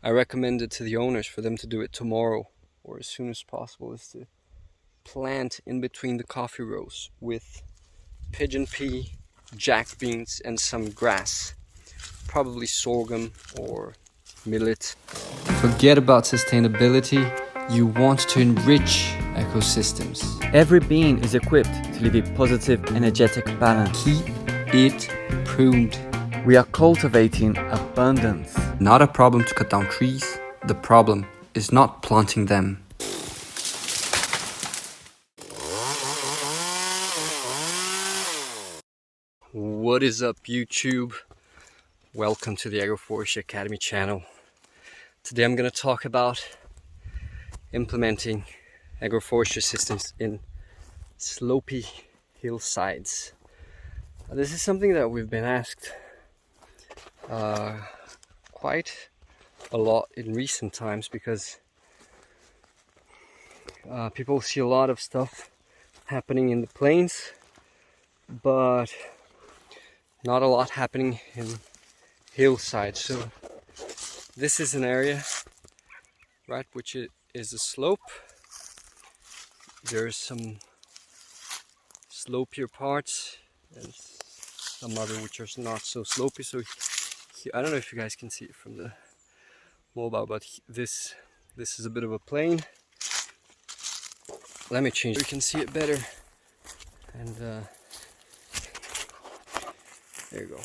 I recommended to the owners for them to do it tomorrow or as soon as possible, is to plant in between the coffee rows with pigeon pea, jack beans and some grass, probably sorghum or millet. Forget about sustainability, you want to enrich ecosystems. Every being is equipped to live a positive, energetic balance. Keep it pruned. We are cultivating abundance. Not a problem to cut down trees, the problem is not planting them. What is up, YouTube? Welcome to the Agroforestry Academy channel. Today I'm going to talk about implementing agroforestry systems in slopey hillsides. This is something that we've been asked quite a lot in recent times because people see a lot of stuff happening in the plains, but not a lot happening in hillsides. So this is an area, right, which is a slope. There's some slopier parts and some other which are not so slopey. So here, I don't know if you guys can see it from the mobile, but this is a bit of a plain. Let me change so you can see it better. And there you go.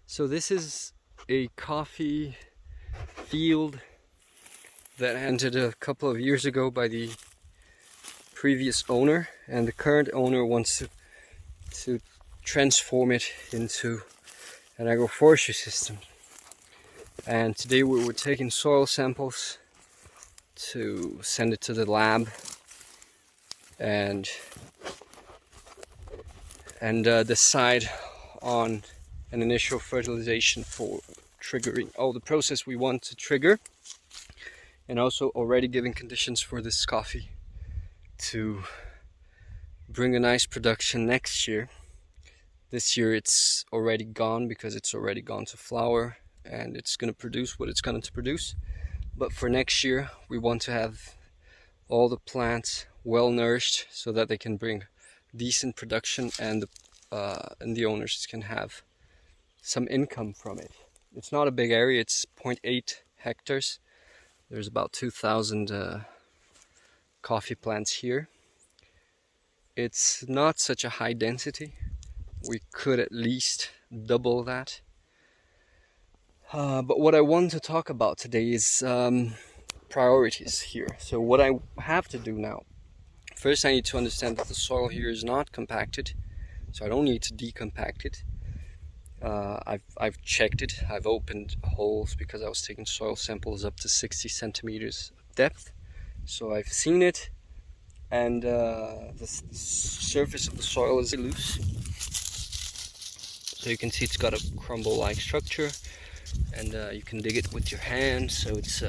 So this is a coffee field that ended a couple of years ago by the previous owner, and the current owner wants to transform it into an agroforestry system. And today we were taking soil samples to send it to the lab and decide on an initial fertilization for triggering the process we want to trigger, and also already giving conditions for this coffee to bring a nice production next year. This year it's already gone because it's already gone to flower and it's going to produce what it's going to produce. But for next year we want to have all the plants well nourished so that they can bring decent production and the owners can have some income from it. It's not a big area, it's 0.8 hectares. There's about 2,000 coffee plants here. It's not such a high density. We could at least double that. But what I want to talk about today is priorities here. So what I have to do now, first I need to understand that the soil here is not compacted, so I don't need to decompact it. I've checked it, I've opened holes because I was taking soil samples up to 60 centimeters depth. So I've seen it, and the surface of the soil is loose. So you can see it's got a crumble-like structure, and you can dig it with your hand. So it's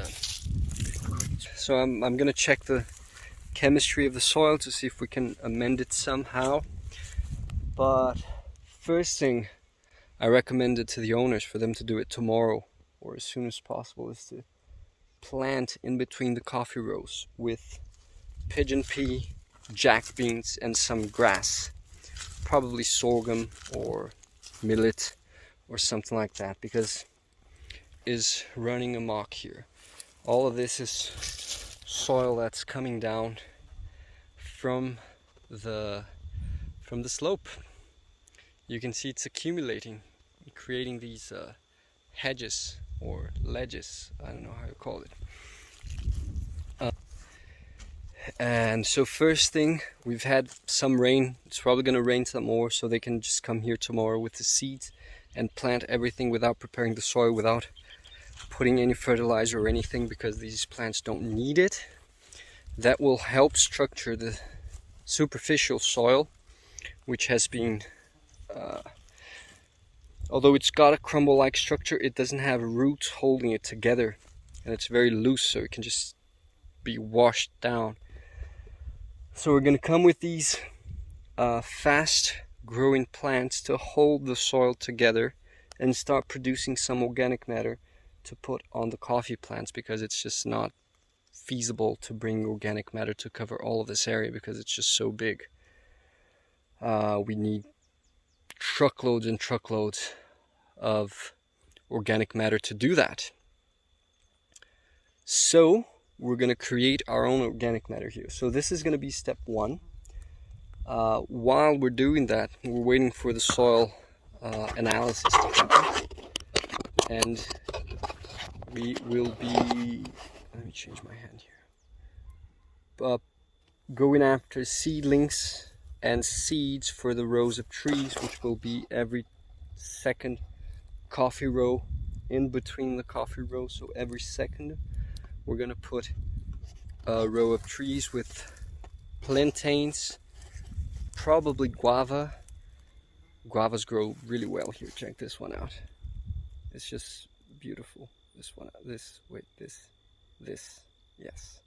so I'm gonna check the chemistry of the soil to see if we can amend it somehow. But first thing I recommended to the owners for them to do it tomorrow or as soon as possible is to plant in between the coffee rows with pigeon pea, jack beans and some grass, probably sorghum or millet or something like that, because is running amok here. All of this is soil that's coming down from the slope. You can see it's accumulating, creating these hedges or ledges, I don't know how you call it. And so first thing, we've had some rain. It's probably going to rain some more, so they can just come here tomorrow with the seeds and plant everything without preparing the soil, without putting any fertilizer or anything, because these plants don't need it. That will help structure the superficial soil, which has been although it's got a crumble-like structure, it doesn't have roots holding it together, and it's very loose, so it can just be washed down. So we're going to come with these fast growing plants to hold the soil together and start producing some organic matter to put on the coffee plants, because it's just not feasible to bring organic matter to cover all of this area because it's just so big. We need truckloads and truckloads of organic matter to do that. So we're going to create our own organic matter here. So this is going to be step one. While we're doing that, we're waiting for the soil analysis to happen, and we will be, let me change my hand here, going after seedlings and seeds for the rows of trees, which will be every second coffee row in between the coffee rows. So every second we're gonna put a row of trees with plantains, probably guava. Guavas grow really well here. Check this one out. It's just beautiful. This one, this, wait, this, yes.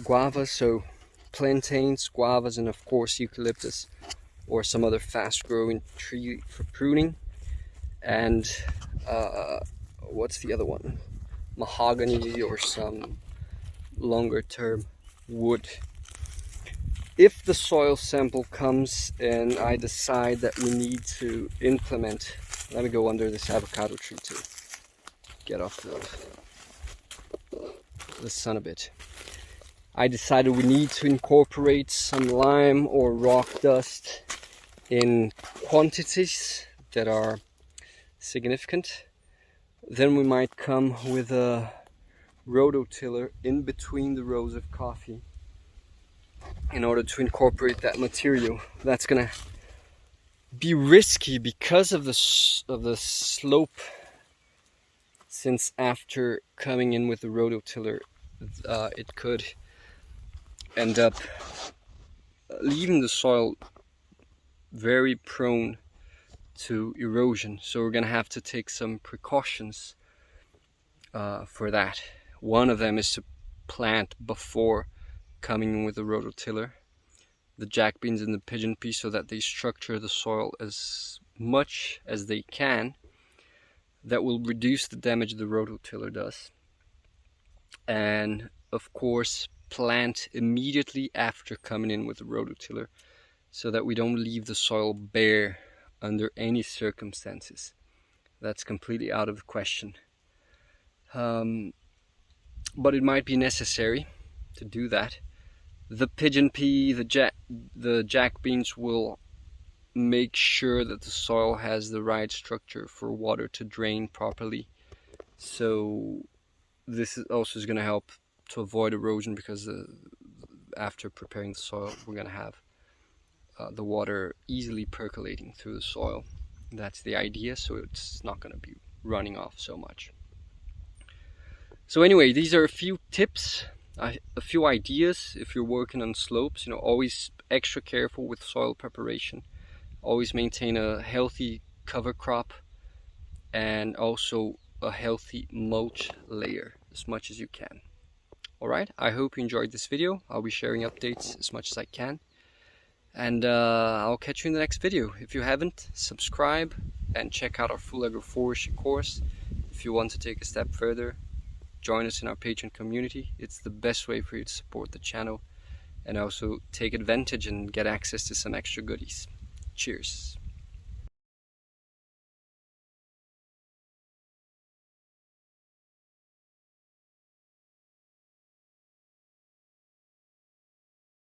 Guava, so plantains, guavas, and of course eucalyptus or some other fast-growing tree for pruning. And what's the other one? Mahogany or some longer-term wood. If the soil sample comes and I decide that we need to implement, let me go under this avocado tree to get off the sun a bit. I decided we need to incorporate some lime or rock dust in quantities that are significant. Then we might come with a rototiller in between the rows of coffee in order to incorporate that material. That's gonna be risky because of the slope, since after coming in with the rototiller, it could end up leaving the soil very prone to erosion. So we're gonna have to take some precautions for that. One of them is to plant before coming in with the rototiller the jack beans and the pigeon pea, so that they structure the soil as much as they can. That will reduce the damage the rototiller does. And of course, plant immediately after coming in with the rototiller, so that we don't leave the soil bare under any circumstances. That's completely out of the question. But it might be necessary to do that. The pigeon pea, the jack beans will make sure that the soil has the right structure for water to drain properly. So this is also going to help to avoid erosion, because after preparing the soil, we're going to have the water easily percolating through the soil. That's the idea, so it's not going to be running off so much. So anyway, these are a few tips, a few ideas if you're working on slopes. Always extra careful with soil preparation. Always maintain a healthy cover crop and also a healthy mulch layer as much as you can. Alright, I hope you enjoyed this video. I'll be sharing updates as much as I can. And I'll catch you in the next video. If you haven't, subscribe and check out our full agroforestry course. If you want to take a step further, join us in our Patreon community. It's the best way for you to support the channel and also take advantage and get access to some extra goodies. Cheers.